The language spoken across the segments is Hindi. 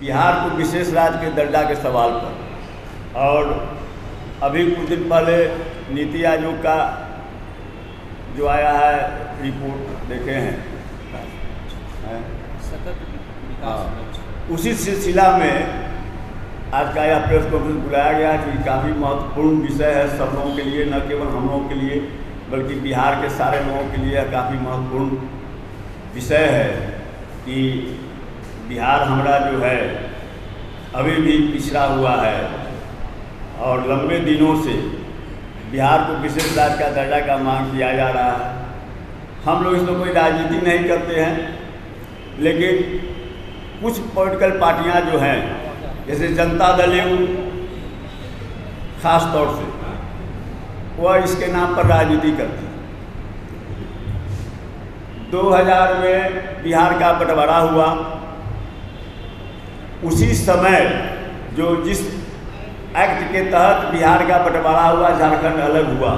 बिहार को विशेष राज्य के दर्जा के सवाल पर। और अभी कुछ दिन पहले नीति आयोग का जो आया है रिपोर्ट देखे हैं, सतत विकास, उसी सिलसिला में आज का यह प्रेस कॉन्फ्रेंस बुलाया गया कि काफ़ी महत्वपूर्ण विषय है सब लोगों के लिए, न केवल हम लोगों के लिए बल्कि बिहार के सारे लोगों के लिए काफ़ी महत्वपूर्ण विषय है कि बिहार हमारा जो है अभी भी पिछड़ा हुआ है और लंबे दिनों से बिहार को विशेष राज्य का दर्जा का मांग किया जा रहा है। हम लोग इसमें कोई राजनीति नहीं करते हैं, लेकिन कुछ पॉलिटिकल पार्टियां जो हैं जैसे जनता दल खास तौर से वह इसके नाम पर राजनीति करती है। 2000 में बिहार का बंटवारा हुआ, उसी समय जिस एक्ट के तहत बिहार का बंटवारा हुआ, झारखंड अलग हुआ,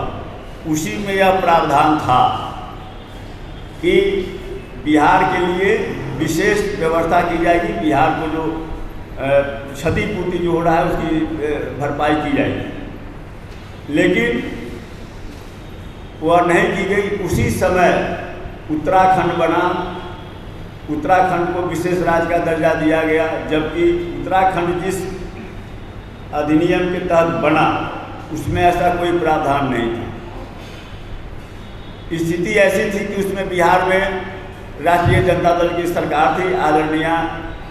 उसी में यह प्रावधान था कि बिहार के लिए विशेष व्यवस्था की जाएगी, बिहार को जो क्षतिपूर्ति जो हो रहा है उसकी भरपाई की जाएगी। लेकिन वह नहीं की गई। उसी समय उत्तराखंड बना, उत्तराखंड को विशेष राज्य का दर्जा दिया गया, जबकि उत्तराखंड जिस अधिनियम के तहत बना उसमें ऐसा कोई प्रावधान नहीं था। स्थिति ऐसी थी कि उसमें बिहार में राष्ट्रीय जनता दल की सरकार थी, आदरणीय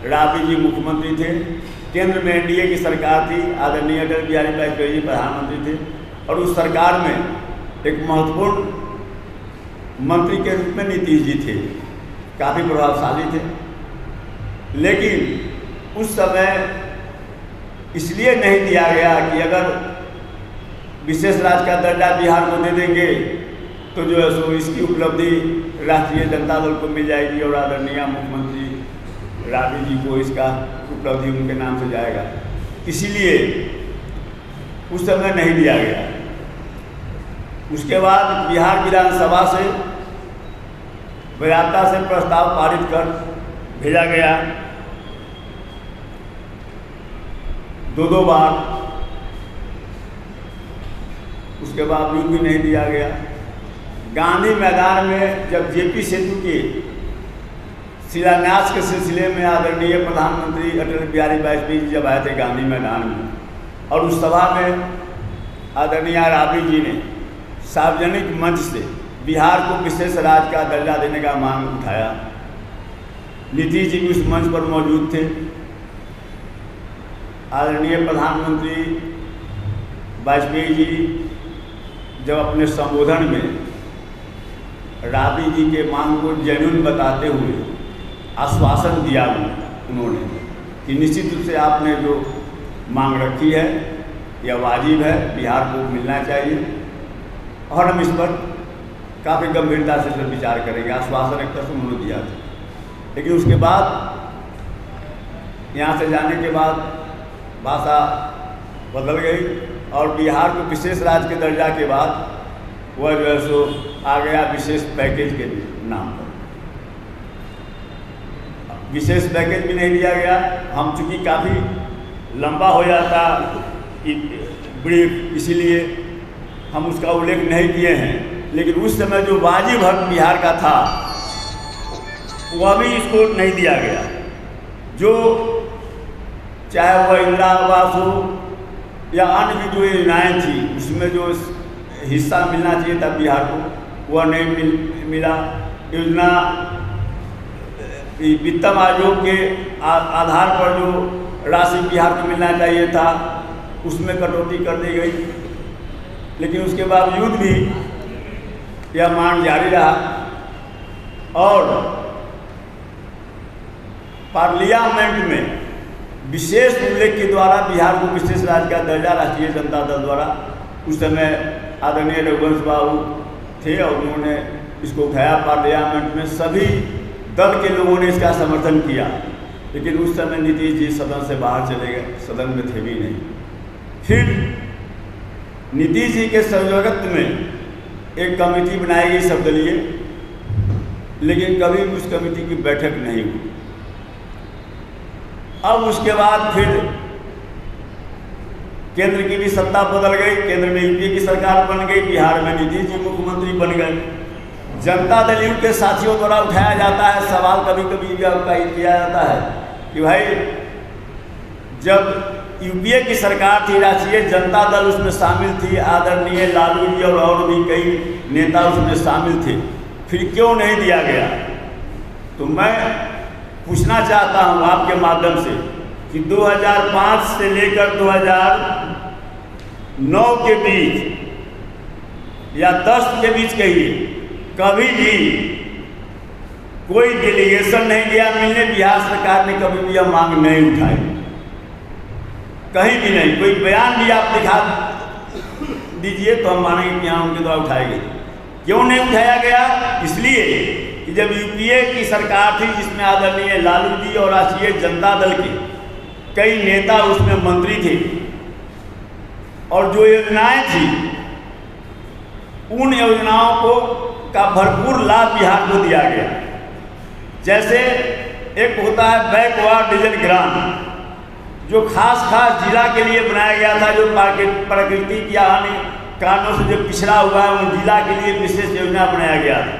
राबड़ी जी मुख्यमंत्री थे, केंद्र में एनडीए की सरकार थी, आदरणीय अटल बिहारी वाजपेयी जी प्रधानमंत्री थे, और उस सरकार में एक महत्वपूर्ण मंत्री के रूप में नीतीश जी थे, काफ़ी प्रभावशाली थे। लेकिन उस समय इसलिए नहीं दिया गया कि अगर विशेष राज्य का दर्जा बिहार को दे देंगे तो जो है सो इसकी उपलब्धि राष्ट्रीय जनता दल को मिल जाएगी और आदरणीय मुख्यमंत्री राबड़ी जी को इसका उपलब्धि उनके नाम से जाएगा। इसीलिए उस समय नहीं दिया गया। उसके बाद बिहार विधानसभा से वैधता से प्रस्ताव पारित कर भेजा गया, दो बार, उसके बावजूद भी नहीं दिया गया। गांधी मैदान में जब जेपी सेतु के शिलान्यास के सिलसिले में आदरणीय प्रधानमंत्री अटल बिहारी वाजपेयी जी जब आए थे गांधी मैदान में, और उस सभा में आदरणीय राबड़ी जी ने सार्वजनिक मंच से बिहार को विशेष राज्य का दर्जा देने का मांग उठाया। नीतीश जी भी उस मंच पर मौजूद थे। आदरणीय प्रधानमंत्री वाजपेयी जी जब अपने संबोधन में राबड़ी जी के मांग को जेन्युइन बताते हुए आश्वासन दिया उन्होंने कि निश्चित रूप से आपने जो मांग रखी है यह वाजिब है, बिहार को मिलना चाहिए और हम इस पर काफ़ी गंभीरता से विचार करेंगे। आश्वासन एक तरह से उन्होंने दिया था। लेकिन उसके बाद यहाँ से जाने के बाद भाषा बदल गई और बिहार को विशेष राज्य के दर्जा के बाद वह जो है सो आ गया विशेष पैकेज के नाम पर। विशेष पैकेज भी नहीं दिया गया। हम चूँकि काफ़ी लंबा हो जाता ब्रीफ, इसीलिए हम उसका उल्लेख नहीं किए हैं। लेकिन उस समय जो वाजिब हक बिहार का था वह भी इसको नहीं दिया गया। जो चाहे वह इंदिरा आवास हो या अन्य भी जो योजनाएँ थी उसमें जो हिस्सा मिलना चाहिए था बिहार को, वह नहीं मिला। योजना वित्त आयोग के आधार पर जो राशि बिहार को मिलना चाहिए था उसमें कटौती कर दी गई। लेकिन उसके बावजूद भी यह मांग जारी रहा और पार्लियामेंट में विशेष उल्लेख के द्वारा बिहार को विशेष राज्य का दर्जा राष्ट्रीय जनता दल द्वारा, उस समय आदरणीय रघुवंश बाबू थे और उन्होंने इसको उठाया पार्लियामेंट में। सभी दल के लोगों ने इसका समर्थन किया, लेकिन उस समय नीतीश जी सदन से बाहर चले गए, सदन में थे भी नहीं। फिर नीतीश जी के सहयोगित्व में एक कमेटी बनाई गई सर्वदलीय, लेकिन कभी उस कमेटी की बैठक नहीं हुई। अब उसके बाद फिर केंद्र की भी सत्ता बदल गई, केंद्र में यूपीए की सरकार बन गई, बिहार में नीतीश जी मुख्यमंत्री बन गए। जनता दल यू के साथियों द्वारा उठाया जाता है सवाल, कभी कभी किया जाता है कि भाई जब यूपीए की सरकार थी, राष्ट्रीय जनता दल उसमें शामिल थी, आदरणीय लालू जी और भी कई नेता उसमें शामिल थे, फिर क्यों नहीं दिया गया? तो मैं पूछना चाहता हूँ आपके माध्यम से कि 2005 से लेकर 2009 के बीच या 10 के बीच कहिए, कभी भी कोई डेलीगेशन नहीं गया मिलने, बिहार सरकार ने कभी भी यह मांग नहीं उठाई, कहीं भी नहीं। कोई बयान भी आप दिखा दीजिए तो हम मानेंगे कि हाँ उनके द्वारा उठाई गई। क्यों नहीं उठाया गया? इसलिए कि जब यूपीए की सरकार थी जिसमें आदरणीय लालू जी और राष्ट्रीय जनता दल के कई नेता उसमें मंत्री थे, और जो योजनाएं थी उन योजनाओं को का भरपूर लाभ बिहार को दिया गया। जैसे एक होता है बैकवर्ड डीजल ग्रांट, जो खास जिला के लिए बनाया गया था, जो प्राकृतिक या अन्य कारणों से जो पिछड़ा हुआ है उन जिला के लिए विशेष योजना बनाया गया था।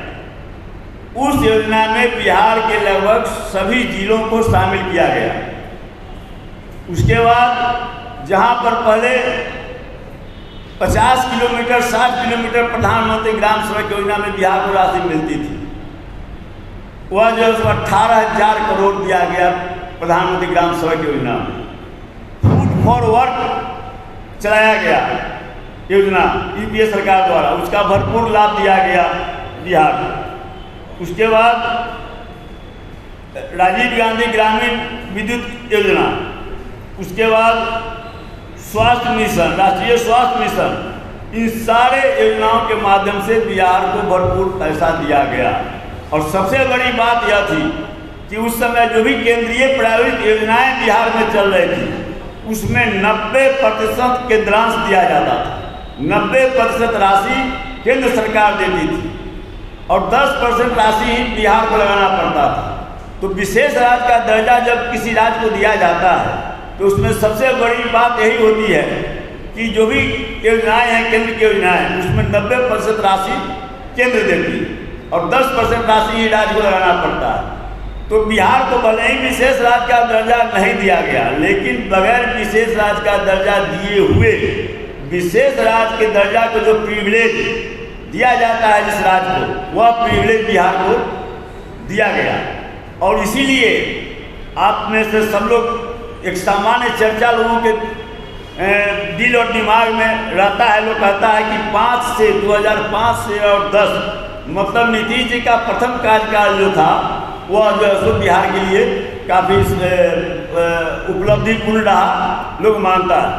उस योजना में बिहार के लगभग सभी जिलों को शामिल किया गया। उसके बाद जहां पर पहले 50 किलोमीटर 60 किलोमीटर प्रधानमंत्री ग्राम सड़क योजना में बिहार को राशि मिलती थी, वह जो 18,000 करोड़ दिया गया प्रधानमंत्री ग्राम सड़क योजना में। फूड फॉर वर्क चलाया गया योजना यूपीए सरकार द्वारा, उसका भरपूर लाभ दिया गया बिहार को। उसके बाद राजीव गांधी ग्रामीण विद्युत योजना, उसके बाद स्वास्थ्य मिशन, राष्ट्रीय स्वास्थ्य मिशन, इन सारे योजनाओं के माध्यम से बिहार को भरपूर पैसा दिया गया। और सबसे बड़ी बात यह थी कि उस समय जो भी केंद्रीय प्रायोजित योजनाएं बिहार में चल रही थी उसमें 90% केंद्रांश दिया जाता था, 90% राशि केंद्र सरकार देती थी और 10% राशि ही बिहार को लगाना पड़ता था। तो विशेष राज्य का दर्जा जब किसी राज्य को दिया जाता है तो उसमें सबसे बड़ी बात यही होती है कि जो भी योजनाएं हैं केंद्र की योजनाएं, उसमें 90% राशि केंद्र देती है और 10% राशि ही राज्य को लगाना पड़ता है। तो बिहार को भले ही विशेष राज्य का दर्जा नहीं दिया गया, लेकिन बगैर विशेष राज्य का दर्जा दिए हुए विशेष राज्य के दर्जा को जो प्रिविलेज दिया जाता है जिस राज्य को, वह प्रिविलेज बिहार को दिया गया। और इसीलिए आप में से सब लोग एक सामान्य चर्चा लोगों के दिल और दिमाग में रहता है, लोग कहता है कि 2005 से और 10 मतलब नीतीश जी का प्रथम कार्यकाल जो था वह जो है बिहार के लिए काफ़ी उपलब्धिपूर्ण रहा, लोग मानता है।